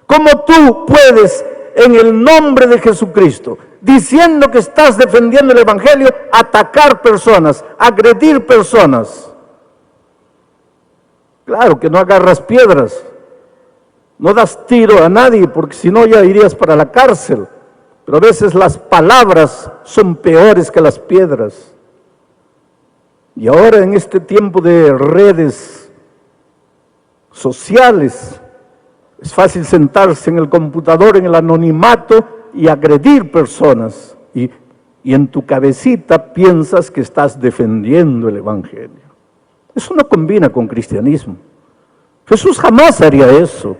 ¿Cómo tú puedes, en el nombre de Jesucristo, diciendo que estás defendiendo el Evangelio, atacar personas, agredir personas? Claro que no agarras piedras, no das tiro a nadie, porque si no ya irías para la cárcel. Pero a veces las palabras son peores que las piedras. Y ahora en este tiempo de redes sociales, es fácil sentarse en el computador, en el anonimato y agredir personas. Y en tu cabecita piensas que estás defendiendo el Evangelio. Eso no combina con cristianismo. Jesús jamás haría eso.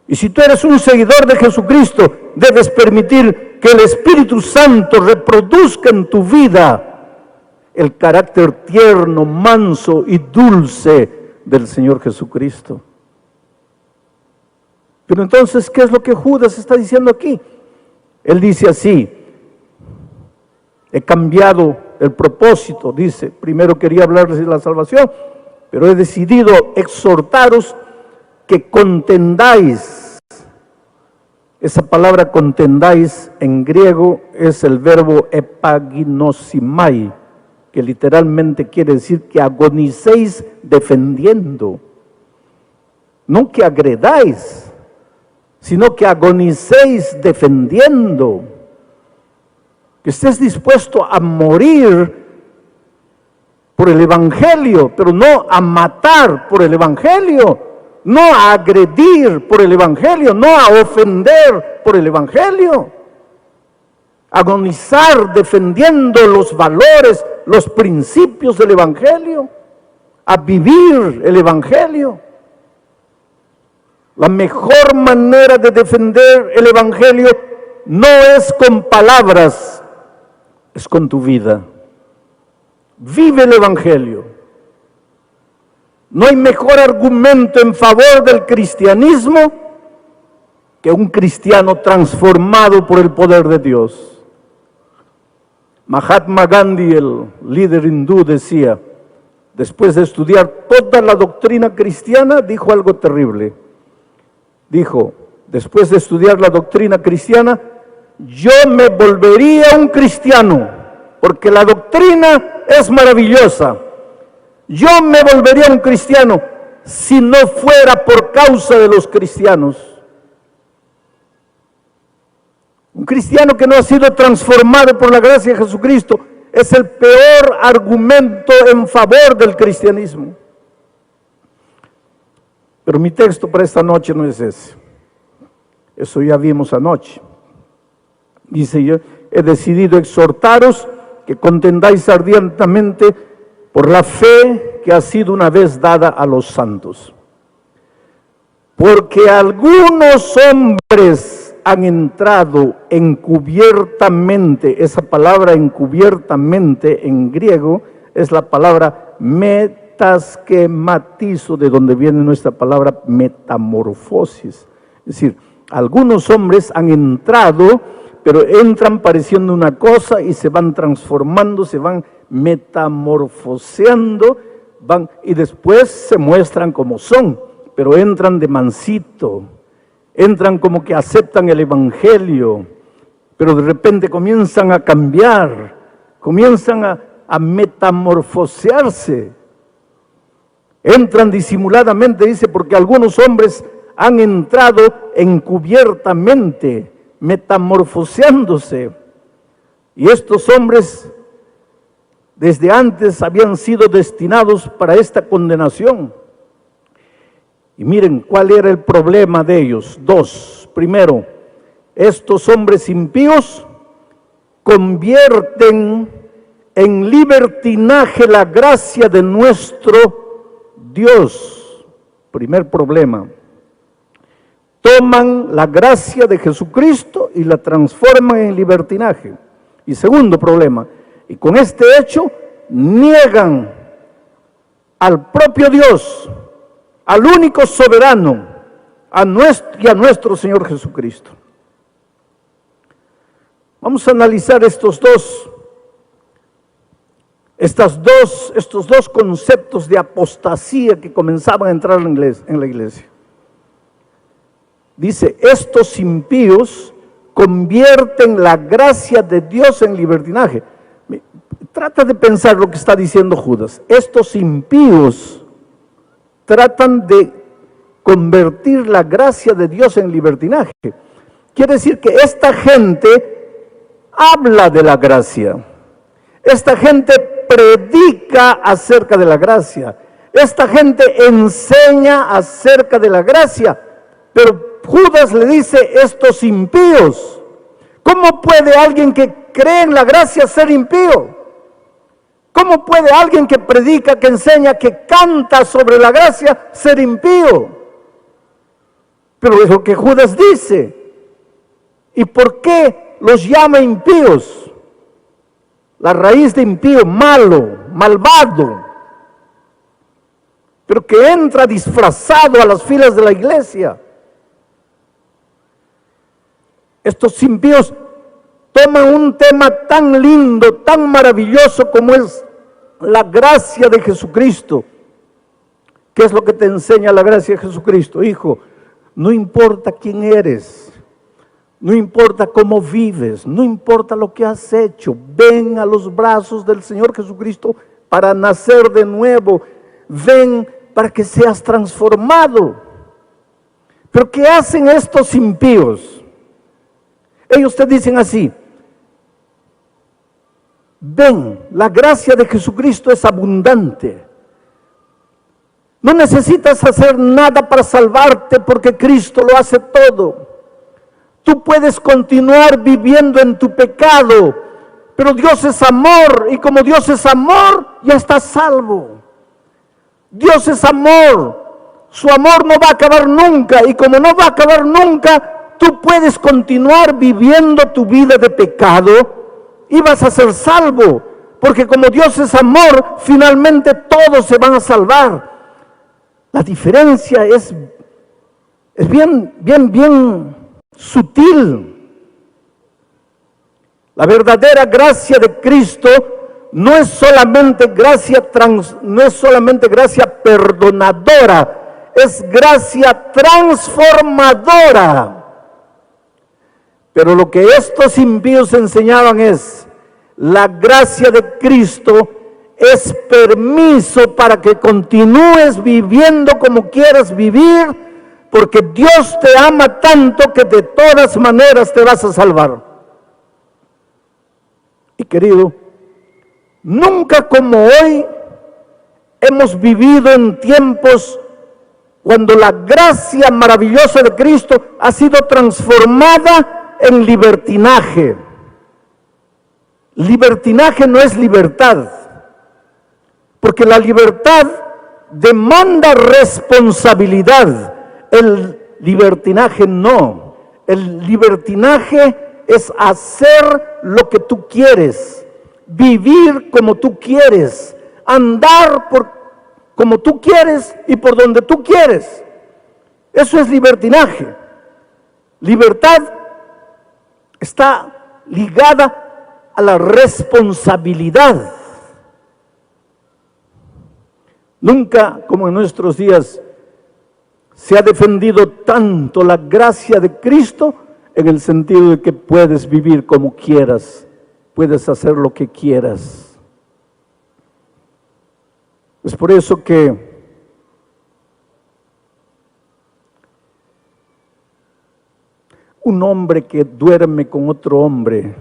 Y si tú eres un seguidor de Jesucristo, debes permitir que el Espíritu Santo reproduzca en tu vida el carácter tierno, manso y dulce del Señor Jesucristo. Pero entonces, ¿qué es lo que Judas está diciendo aquí? Él dice así: he cambiado el propósito, dice, primero quería hablarles de la salvación, pero he decidido exhortaros que contendáis. Esa palabra contendáis en griego es el verbo epaginosimai, que literalmente quiere decir que agonicéis defendiendo. No que agredáis, sino que agonicéis defendiendo. Que estés dispuesto a morir por el Evangelio, pero no a matar por el Evangelio, no a agredir por el Evangelio, no a ofender por el Evangelio. Agonizar defendiendo los valores, los principios del Evangelio, a vivir el Evangelio. La mejor manera de defender el Evangelio no es con palabras, es con tu vida. Vive el Evangelio. No hay mejor argumento en favor del cristianismo que un cristiano transformado por el poder de Dios. Mahatma Gandhi, el líder hindú, decía, después de estudiar toda la doctrina cristiana, dijo algo terrible. Dijo, después de estudiar la doctrina cristiana, yo me volvería un cristiano, porque la doctrina es maravillosa. Yo me volvería un cristiano si no fuera por causa de los cristianos. Un cristiano que no ha sido transformado por la gracia de Jesucristo es el peor argumento en favor del cristianismo. Pero mi texto para esta noche no es ese. Eso ya vimos anoche. Dice, yo he decidido exhortaros que contendáis ardientemente por la fe que ha sido una vez dada a los santos. Porque algunos hombres han entrado encubiertamente, esa palabra encubiertamente en griego es la palabra metaschematizo, de donde viene nuestra palabra metamorfosis. Es decir, algunos hombres han entrado, pero entran pareciendo una cosa y se van transformando, se van metamorfoseando, y después se muestran como son, pero entran de mansito, entran como que aceptan el Evangelio, pero de repente comienzan a cambiar, comienzan a metamorfosearse. Entran disimuladamente, dice, porque algunos hombres han entrado encubiertamente, metamorfoseándose. Y estos hombres desde antes habían sido destinados para esta condenación. Y miren cuál era el problema de ellos. Dos. Primero, estos hombres impíos convierten en libertinaje la gracia de nuestro Dios. Primer problema. Toman la gracia de Jesucristo y la transforman en libertinaje. Y segundo problema, y con este hecho niegan al propio Dios, al único soberano, a nuestro Señor Jesucristo. Vamos a analizar estos dos conceptos de apostasía que comenzaban a entrar en la iglesia. Dice, estos impíos convierten la gracia de Dios en libertinaje. Trata de pensar lo que está diciendo Judas. Estos impíos tratan de convertir la gracia de Dios en libertinaje. Quiere decir que esta gente habla de la gracia. Esta gente predica acerca de la gracia. Esta gente enseña acerca de la gracia. Pero Judas le dice, estos impíos. ¿Cómo puede alguien que cree en la gracia ser impío? ¿Cómo puede alguien que predica, que enseña, que canta sobre la gracia ser impío? Pero es lo que Judas dice. ¿Y por qué los llama impíos? La raíz de impío, malo, malvado, pero que entra disfrazado a las filas de la iglesia. Estos impíos toman un tema tan lindo, tan maravilloso como es la gracia de Jesucristo. ¿Qué es lo que te enseña la gracia de Jesucristo? Hijo, no importa quién eres, no importa cómo vives, no importa lo que has hecho, ven a los brazos del Señor Jesucristo para nacer de nuevo, ven para que seas transformado. Pero ¿qué hacen estos impíos? Ellos te dicen así, ven, la gracia de Jesucristo es abundante. No necesitas hacer nada para salvarte porque Cristo lo hace todo. Tú puedes continuar viviendo en tu pecado, pero Dios es amor y como Dios es amor, ya estás salvo. Dios es amor, su amor no va a acabar nunca y como no va a acabar nunca, tú puedes continuar viviendo tu vida de pecado y vas a ser salvo, porque como Dios es amor, finalmente todos se van a salvar. La diferencia es bien sutil. La verdadera gracia de Cristo no es solamente gracia perdonadora, es gracia transformadora. Pero lo que estos impíos enseñaban es, la gracia de Cristo es permiso para que continúes viviendo como quieras vivir, porque Dios te ama tanto que de todas maneras te vas a salvar. Y querido, nunca como hoy hemos vivido en tiempos cuando la gracia maravillosa de Cristo ha sido transformada en libertinaje. Libertinaje no es libertad, porque la libertad demanda responsabilidad, el libertinaje no. El libertinaje es hacer lo que tú quieres, vivir como tú quieres, andar como tú quieres y por donde tú quieres. Eso es libertinaje. Libertad está ligada a la responsabilidad. Nunca como en nuestros días se ha defendido tanto la gracia de Cristo en el sentido de que puedes vivir como quieras, puedes hacer lo que quieras. Es por eso que un hombre que duerme con otro hombre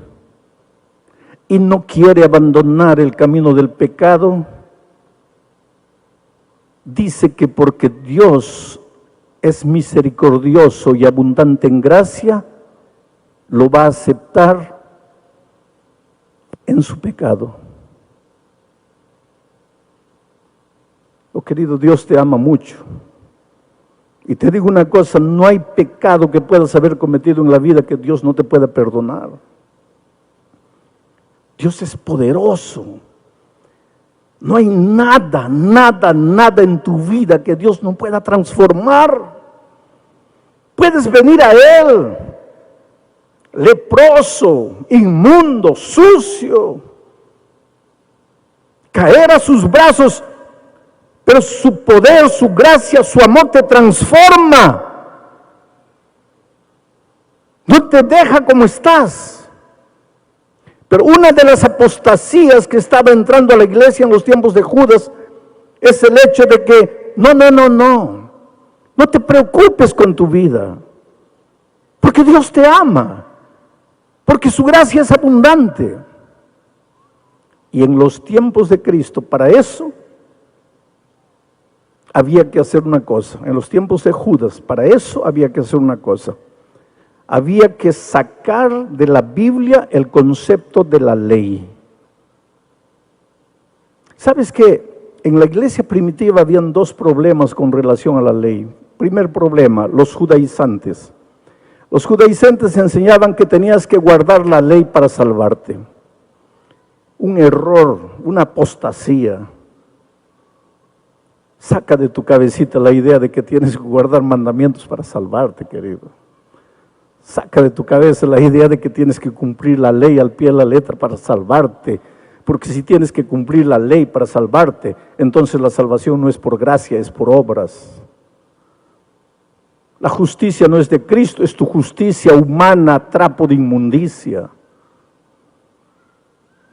y no quiere abandonar el camino del pecado, dice que porque Dios es misericordioso y abundante en gracia, lo va a aceptar en su pecado. Oh, querido, Dios te ama mucho. Y te digo una cosa, no hay pecado que puedas haber cometido en la vida que Dios no te pueda perdonar. Dios es poderoso. No hay nada en tu vida que Dios no pueda transformar. Puedes venir a Él, leproso, inmundo, sucio, caer a sus brazos, pero su poder, su gracia, su amor te transforma. No te deja como estás. Pero una de las apostasías que estaba entrando a la iglesia en los tiempos de Judas es el hecho de que no te preocupes con tu vida, porque Dios te ama, porque su gracia es abundante. Y en los tiempos de Cristo, para eso había que hacer una cosa. En los tiempos de Judas, para eso había que hacer una cosa. Había que sacar de la Biblia el concepto de la ley. ¿Sabes qué? En la iglesia primitiva habían dos problemas con relación a la ley. Primer problema, los judaizantes. Los judaizantes enseñaban que tenías que guardar la ley para salvarte. Un error, una apostasía. Saca de tu cabecita la idea de que tienes que guardar mandamientos para salvarte, querido. Saca de tu cabeza la idea de que tienes que cumplir la ley al pie de la letra para salvarte. Porque si tienes que cumplir la ley para salvarte, entonces la salvación no es por gracia, es por obras. La justicia no es de Cristo, es tu justicia humana, trapo de inmundicia.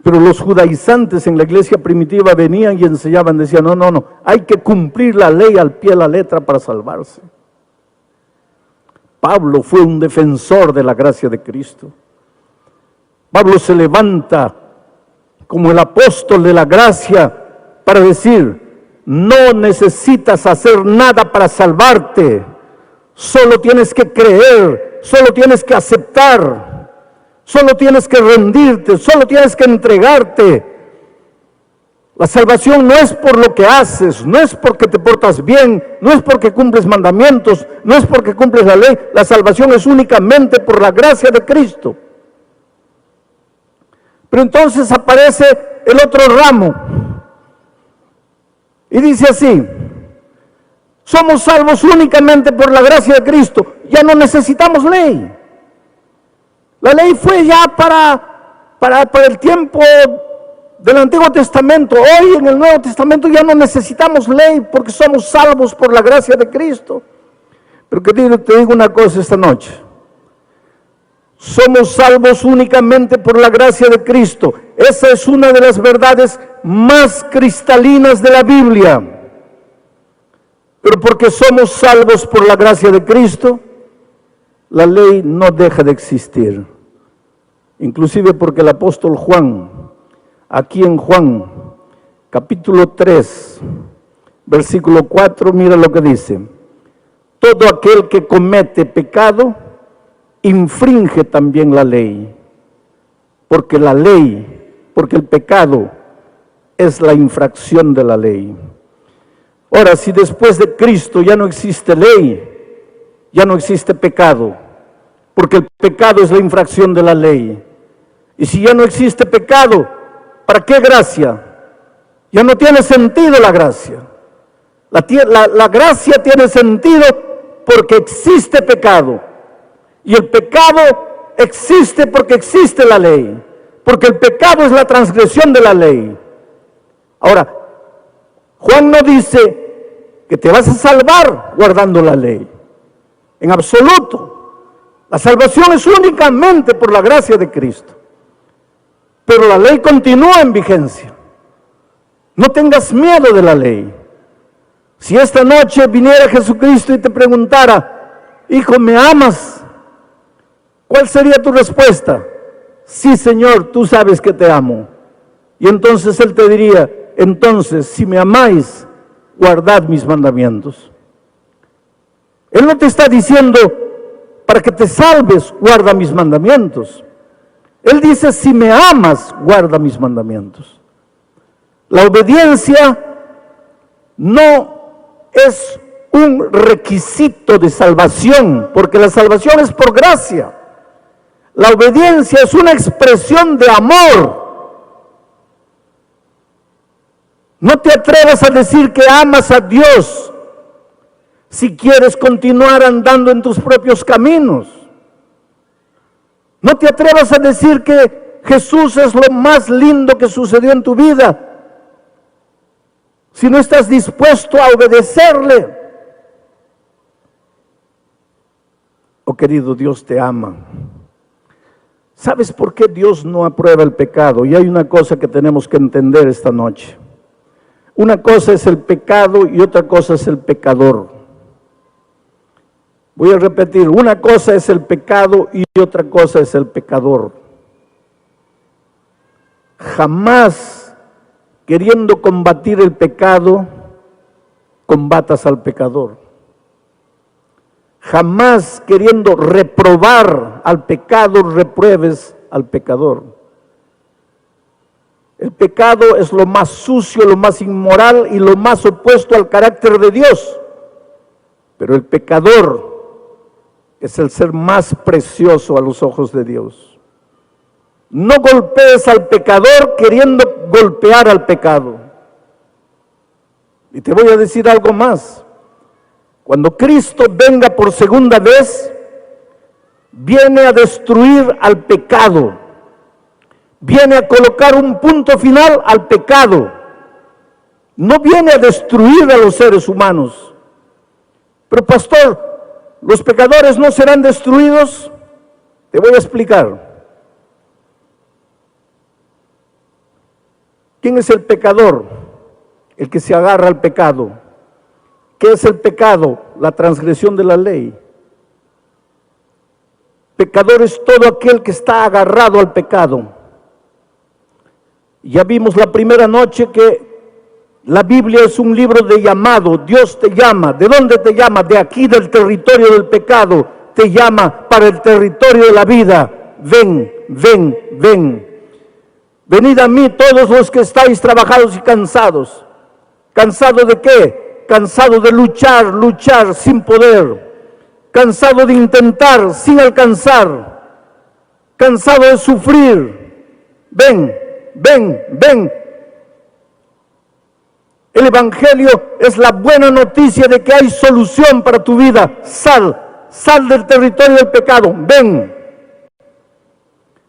Pero los judaizantes en la iglesia primitiva venían y enseñaban, decían, no, hay que cumplir la ley al pie de la letra para salvarse. Pablo fue un defensor de la gracia de Cristo. Pablo se levanta como el apóstol de la gracia para decir, no necesitas hacer nada para salvarte, solo tienes que creer, solo tienes que aceptar, solo tienes que rendirte, solo tienes que entregarte. La salvación no es por lo que haces, no es porque te portas bien, no es porque cumples mandamientos, no es porque cumples la ley. La salvación es únicamente por la gracia de Cristo. Pero entonces aparece el otro ramo y dice así, somos salvos únicamente por la gracia de Cristo, ya no necesitamos ley. La ley fue ya para el tiempo del Antiguo Testamento. Hoy en el Nuevo Testamento ya no necesitamos ley porque somos salvos por la gracia de Cristo. Pero querido, te digo una cosa esta noche. Somos salvos únicamente por la gracia de Cristo. Esa es una de las verdades más cristalinas de la Biblia. Pero porque somos salvos por la gracia de Cristo, la ley no deja de existir. Inclusive porque el apóstol Juan, aquí en Juan, capítulo 3, versículo 4, mira lo que dice. Todo aquel que comete pecado, infringe también la ley. Porque el pecado es la infracción de la ley. Ahora, si después de Cristo ya no existe ley, ya no existe pecado, porque el pecado es la infracción de la ley. Y si ya no existe pecado, ¿para qué gracia? Ya no tiene sentido la gracia. La gracia tiene sentido porque existe pecado. Y el pecado existe porque existe la ley. Porque el pecado es la transgresión de la ley. Ahora, Juan no dice que te vas a salvar guardando la ley. En absoluto. La salvación es únicamente por la gracia de Cristo. Pero la ley continúa en vigencia. No tengas miedo de la ley. Si esta noche viniera Jesucristo y te preguntara, hijo, ¿me amas? ¿Cuál sería tu respuesta? Sí, Señor, tú sabes que te amo. Y entonces Él te diría, entonces, si me amáis, guardad mis mandamientos. Él no te está diciendo, para que te salves, guarda mis mandamientos. Él dice, si me amas, guarda mis mandamientos. La obediencia no es un requisito de salvación, porque la salvación es por gracia. La obediencia es una expresión de amor. No te atrevas a decir que amas a Dios si quieres continuar andando en tus propios caminos. No te atrevas a decir que Jesús es lo más lindo que sucedió en tu vida si no estás dispuesto a obedecerle. Oh querido, Dios te ama. ¿Sabes por qué Dios no aprueba el pecado? Y hay una cosa que tenemos que entender esta noche. Una cosa es el pecado y otra cosa es el pecador. Voy a repetir, una cosa es el pecado y otra cosa es el pecador. Jamás queriendo combatir el pecado, combatas al pecador. Jamás queriendo reprobar al pecado, repruebes al pecador. El pecado es lo más sucio, lo más inmoral y lo más opuesto al carácter de Dios. Pero el pecador es el ser más precioso a los ojos de Dios. No golpees al pecador queriendo golpear al pecado. Y te voy a decir algo más. Cuando Cristo venga por segunda vez, viene a destruir al pecado. Viene a colocar un punto final al pecado. No viene a destruir a los seres humanos. Pero pastor, ¿los pecadores no serán destruidos? Te voy a explicar. ¿Quién es el pecador? El que se agarra al pecado. ¿Qué es el pecado? La transgresión de la ley. Pecador es todo aquel que está agarrado al pecado. Ya vimos la primera noche que la Biblia es un libro de llamado. Dios te llama. ¿De dónde te llama? De aquí, del territorio del pecado. Te llama para el territorio de la vida. Ven, ven, ven. Venid a mí todos los que estáis trabajados y cansados. ¿Cansado de qué? Cansado de luchar, luchar sin poder. Cansado de intentar sin alcanzar. Cansado de sufrir. Ven, ven, ven. El Evangelio es la buena noticia de que hay solución para tu vida. Sal del territorio del pecado, ven.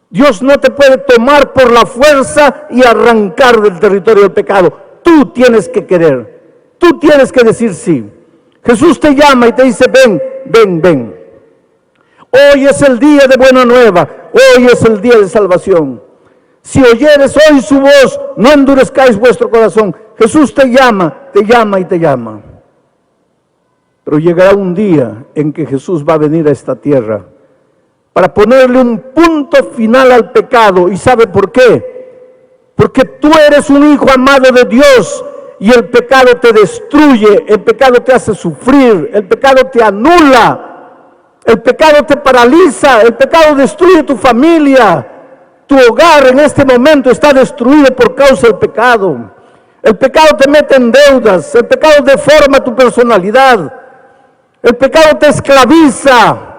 Dios no te puede tomar por la fuerza y arrancar del territorio del pecado. Tú tienes que querer, tú tienes que decir sí. Jesús te llama y te dice, ven, ven, ven. Hoy es el día de buena nueva, hoy es el día de salvación. Si oyeres hoy su voz, no endurezcáis vuestro corazón. Jesús te llama y te llama. Pero llegará un día en que Jesús va a venir a esta tierra para ponerle un punto final al pecado. ¿Y sabe por qué? Porque tú eres un hijo amado de Dios y el pecado te destruye, el pecado te hace sufrir, el pecado te anula, el pecado te paraliza, el pecado destruye tu familia. Tu hogar en este momento está destruido por causa del pecado. El pecado te mete en deudas, el pecado deforma tu personalidad, el pecado te esclaviza.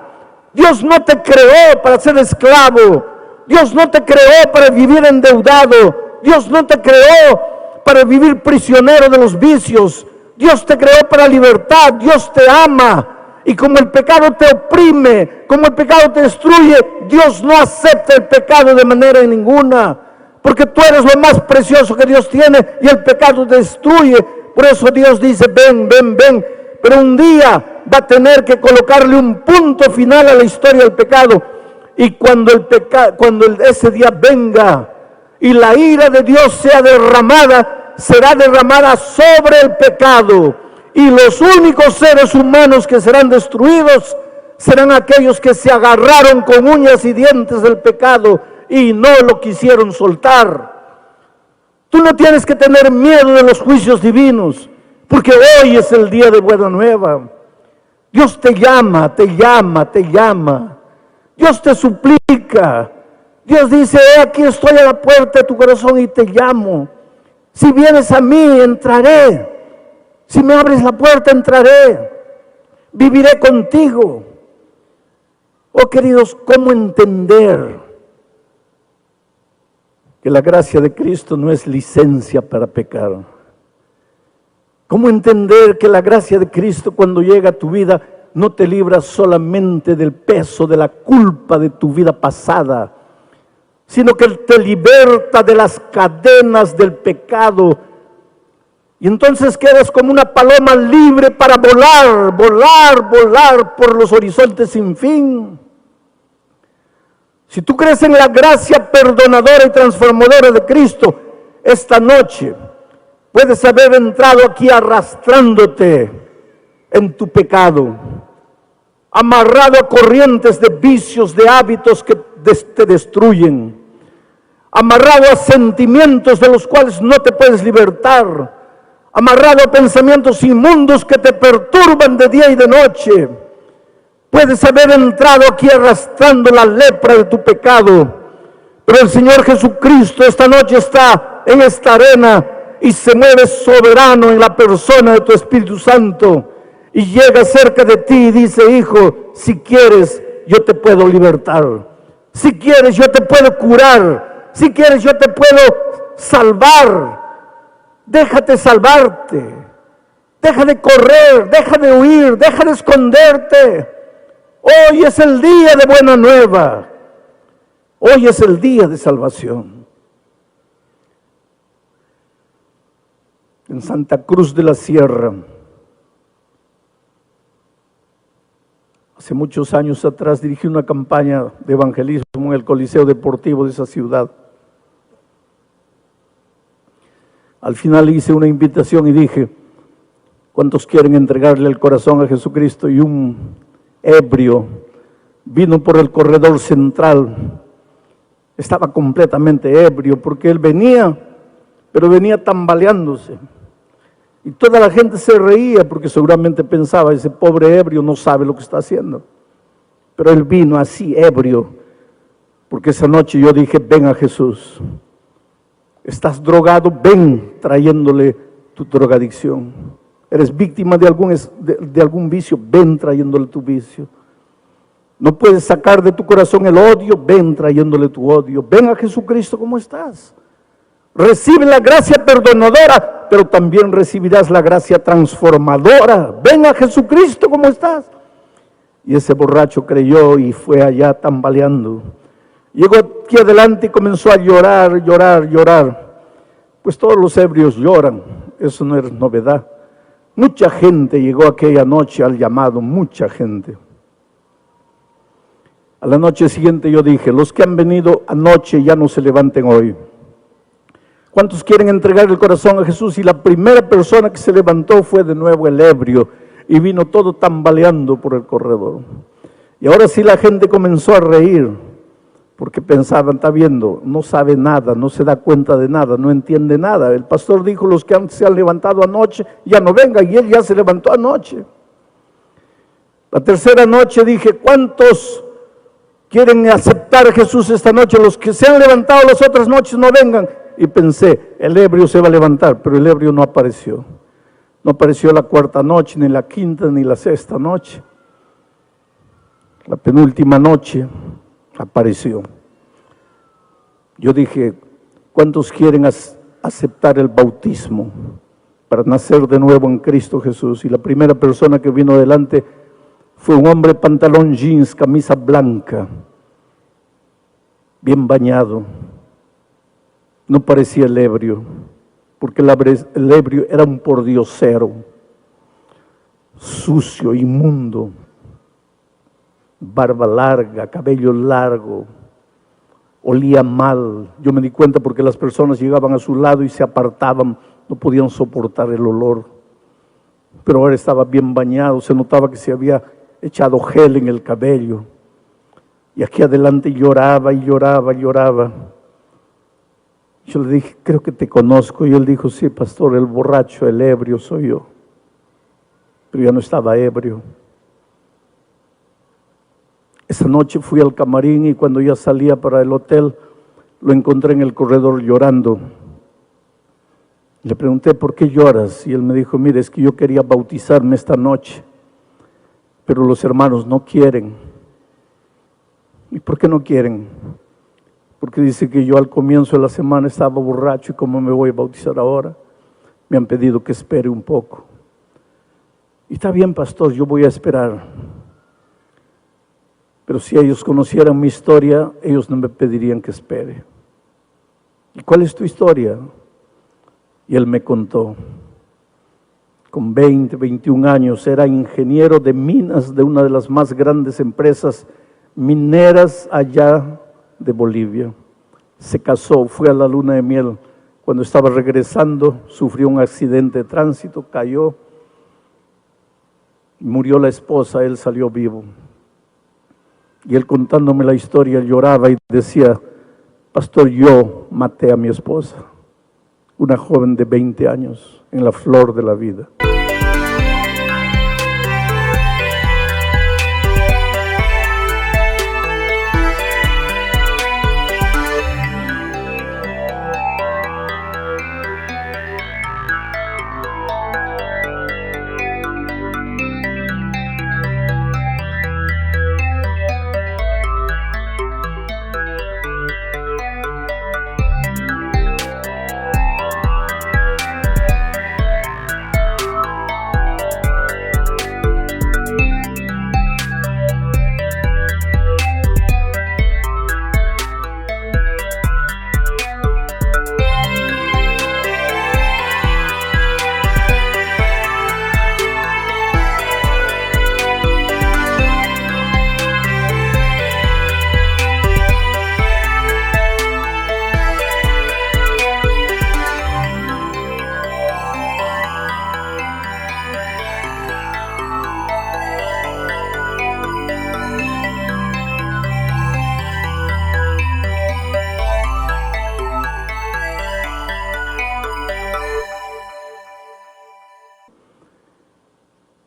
Dios no te creó para ser esclavo, Dios no te creó para vivir endeudado, Dios no te creó para vivir prisionero de los vicios, Dios te creó para libertad, Dios te ama. Y como el pecado te oprime, como el pecado te destruye, Dios no acepta el pecado de manera ninguna. Porque tú eres lo más precioso que Dios tiene y el pecado te destruye. Por eso Dios dice, ven, ven, ven. Pero un día va a tener que colocarle un punto final a la historia del pecado. Y cuando ese día venga y la ira de Dios sea derramada, será derramada sobre el pecado. Y los únicos seres humanos que serán destruidos serán aquellos que se agarraron con uñas y dientes del pecado y no lo quisieron soltar. Tú no tienes que tener miedo de los juicios divinos, porque hoy es el día de buena nueva. Dios te llama, te llama, te llama. Dios te suplica. Dios dice, aquí estoy a la puerta de tu corazón y te llamo. Si vienes a mí, entraré. Si me abres la puerta, entraré, viviré contigo. Oh queridos, ¿cómo entender que la gracia de Cristo no es licencia para pecar? ¿Cómo entender que la gracia de Cristo cuando llega a tu vida no te libra solamente del peso, de la culpa de tu vida pasada, sino que te liberta de las cadenas del pecado? Y entonces quedas como una paloma libre para volar, volar, volar por los horizontes sin fin. Si tú crees en la gracia perdonadora y transformadora de Cristo, esta noche puedes haber entrado aquí arrastrándote en tu pecado, amarrado a corrientes de vicios, de hábitos que te destruyen, amarrado a sentimientos de los cuales no te puedes libertar, amarrado a pensamientos inmundos que te perturban de día y de noche. Puedes haber entrado aquí arrastrando la lepra de tu pecado, pero el Señor Jesucristo esta noche está en esta arena y se mueve soberano en la persona de tu Espíritu Santo y llega cerca de ti y dice: hijo, si quieres yo te puedo libertar, si quieres yo te puedo curar, si quieres yo te puedo salvar. Déjate salvarte, deja de correr, deja de huir, deja de esconderte. Hoy es el día de buena nueva. Hoy es el día de salvación. En Santa Cruz de la Sierra, hace muchos años atrás, dirigí una campaña de evangelismo en el Coliseo Deportivo de esa ciudad. Al final hice una invitación y dije: ¿cuántos quieren entregarle el corazón a Jesucristo? Y un ebrio vino por el corredor central. Estaba completamente ebrio porque él venía, pero venía tambaleándose. Y toda la gente se reía porque seguramente pensaba: ese pobre ebrio no sabe lo que está haciendo. Pero él vino así, ebrio, porque esa noche yo dije: ven a Jesús. Estás drogado, ven trayéndole tu drogadicción. Eres víctima de algún vicio, ven trayéndole tu vicio. No puedes sacar de tu corazón el odio, ven trayéndole tu odio. Ven a Jesucristo como estás. Recibe la gracia perdonadora, pero también recibirás la gracia transformadora. Ven a Jesucristo como estás. Y ese borracho creyó y fue allá tambaleando. Llegó aquí adelante y comenzó a llorar, llorar, llorar. Pues todos los ebrios lloran, eso no es novedad. Mucha gente llegó aquella noche al llamado, mucha gente. A la noche siguiente yo dije: los que han venido anoche ya no se levanten hoy. ¿Cuántos quieren entregar el corazón a Jesús? Y la primera persona que se levantó fue de nuevo el ebrio y vino todo tambaleando por el corredor. Y ahora sí la gente comenzó a reír, porque pensaban: está viendo, no sabe nada, no se da cuenta de nada, no entiende nada. El pastor dijo: los que se han levantado anoche ya no vengan, y él ya se levantó anoche. La tercera noche dije: ¿cuántos quieren aceptar a Jesús esta noche? Los que se han levantado las otras noches no vengan. Y pensé: el ebrio se va a levantar, pero el ebrio no apareció. No apareció la cuarta noche, ni la quinta, ni la sexta noche. La penúltima noche apareció. Yo dije: ¿cuántos quieren aceptar el bautismo para nacer de nuevo en Cristo Jesús? Y la primera persona que vino adelante fue un hombre, pantalón jeans, camisa blanca, bien bañado. No parecía el ebrio, porque el ebrio era un pordiosero, sucio, inmundo, barba larga, cabello largo, olía mal. Yo me di cuenta porque las personas llegaban a su lado y se apartaban, no podían soportar el olor. Pero ahora estaba bien bañado, se notaba que se había echado gel en el cabello. Y aquí adelante lloraba y lloraba y lloraba. Yo le dije: creo que te conozco. Y él dijo: sí, pastor, el borracho, el ebrio soy yo. Pero ya no estaba ebrio. Esa noche fui al camarín y cuando ya salía para el hotel, lo encontré en el corredor llorando. Le pregunté: ¿por qué lloras? Y él me dijo: mire, es que yo quería bautizarme esta noche, pero los hermanos no quieren. ¿Y por qué no quieren? Porque dice que yo al comienzo de la semana estaba borracho y ¿cómo me voy a bautizar ahora? Me han pedido que espere un poco. Y está bien, pastor, yo voy a esperar. Pero si ellos conocieran mi historia, ellos no me pedirían que espere. ¿Y cuál es tu historia? Y él me contó. Con 20, 21 años, era ingeniero de minas de una de las más grandes empresas mineras allá de Bolivia. Se casó, fue a la luna de miel. Cuando estaba regresando, sufrió un accidente de tránsito, cayó, murió la esposa, él salió vivo. Y él contándome la historia lloraba y decía: pastor, yo maté a mi esposa, una joven de 20 años, en la flor de la vida.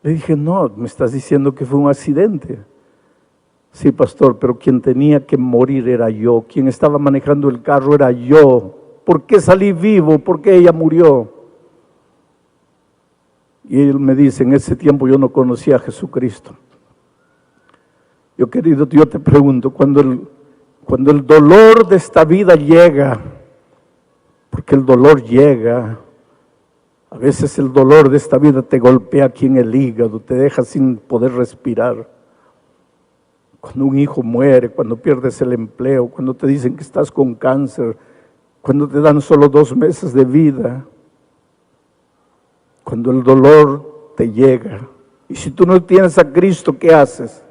Le dije: no, me estás diciendo que fue un accidente. Sí, pastor, pero quien tenía que morir era yo, quien estaba manejando el carro era yo. ¿Por qué salí vivo? ¿Por qué ella murió? Y él me dice: en ese tiempo yo no conocía a Jesucristo. Yo, querido, yo te pregunto, cuando el dolor de esta vida llega, porque el dolor llega, a veces el dolor de esta vida te golpea aquí en el hígado, te deja sin poder respirar. Cuando un hijo muere, cuando pierdes el empleo, cuando te dicen que estás con cáncer, cuando te dan solo 2 meses de vida, cuando el dolor te llega. Y si tú no tienes a Cristo, ¿qué haces?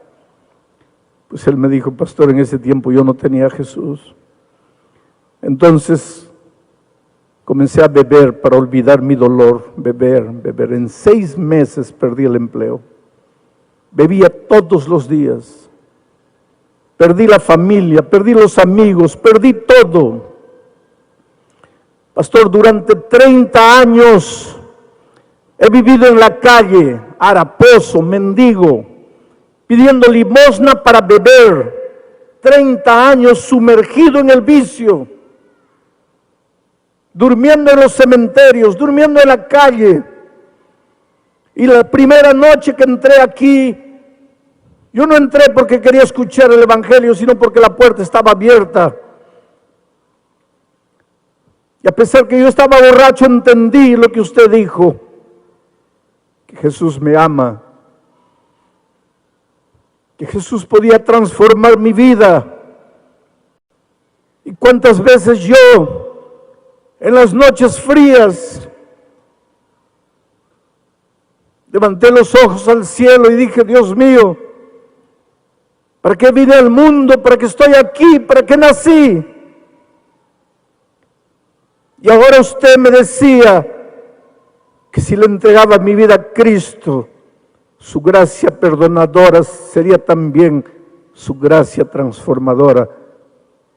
Pues él me dijo: pastor, en ese tiempo yo no tenía a Jesús. Entonces comencé a beber para olvidar mi dolor, beber. En 6 meses perdí el empleo. Bebía todos los días. Perdí la familia, perdí los amigos, perdí todo. Pastor, durante 30 años he vivido en la calle, haraposo, mendigo, pidiendo limosna para beber. 30 años sumergido en el vicio, durmiendo en los cementerios, durmiendo en la calle. Y la primera noche que entré aquí, yo no entré porque quería escuchar el evangelio, sino porque la puerta estaba abierta. Y a pesar que yo estaba borracho, entendí lo que usted dijo, que Jesús me ama, que Jesús podía transformar mi vida. Y cuántas veces yo, en las noches frías, levanté los ojos al cielo y dije: Dios mío, ¿para qué vine al mundo? ¿Para qué estoy aquí? ¿Para qué nací? Y ahora usted me decía que si le entregaba mi vida a Cristo, su gracia perdonadora sería también su gracia transformadora.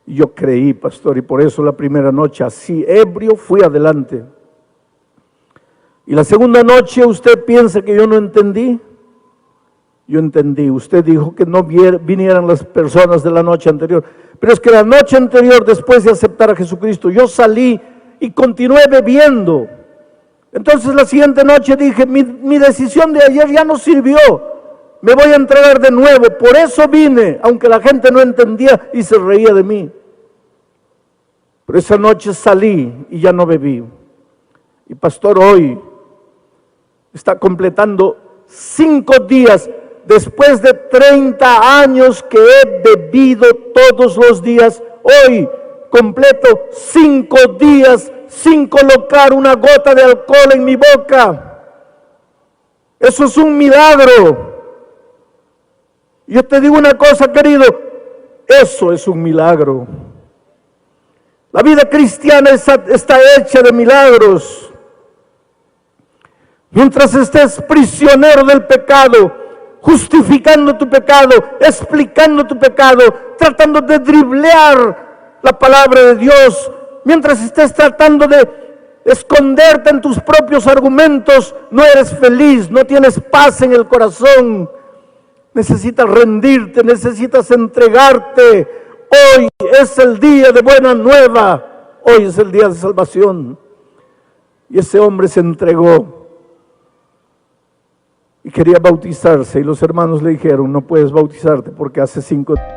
Y yo creí, pastor, y por eso la primera noche, así ebrio, fui adelante. Y la segunda noche, ¿usted piensa que yo no entendí? Yo entendí. Usted dijo que no vinieran las personas de la noche anterior, pero es que la noche anterior, después de aceptar a Jesucristo, yo salí y continué bebiendo. Entonces la siguiente noche dije: mi decisión de ayer ya no sirvió, me voy a entregar de nuevo. Por eso vine, aunque la gente no entendía y se reía de mí. Pero esa noche salí y ya no bebí. Y pastor, hoy está completando 5 días, después de 30 años que he bebido todos los días. Hoy completo 5 días sin colocar una gota de alcohol en mi boca. Eso es un milagro. Yo te digo una cosa, querido, Eso es un milagro. La vida cristiana está hecha de milagros. Mientras estés prisionero del pecado, justificando tu pecado, explicando tu pecado, tratando de driblear la palabra de Dios, mientras estés tratando de esconderte en tus propios argumentos, no eres feliz, no tienes paz en el corazón. Necesitas rendirte, necesitas entregarte. Hoy es el día de buena nueva, hoy es el día de salvación. Y ese hombre se entregó y quería bautizarse, y los hermanos le dijeron: no puedes bautizarte porque hace 5 días.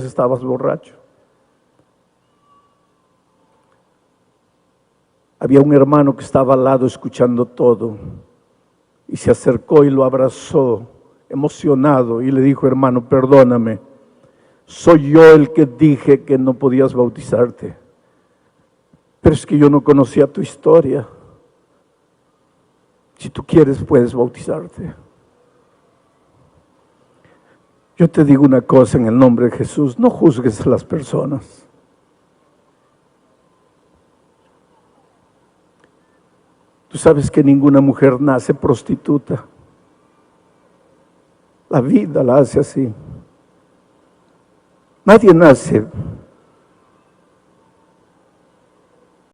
Estabas borracho. Había un hermano que estaba al lado escuchando todo y se acercó y lo abrazó emocionado y le dijo: hermano, perdóname, soy yo el que dije que no podías bautizarte, pero es que yo no conocía tu historia. Si tú quieres, puedes bautizarte. Yo te digo una cosa en el nombre de Jesús: no juzgues a las personas. Tú sabes que ninguna mujer nace prostituta. La vida la hace así. Nadie nace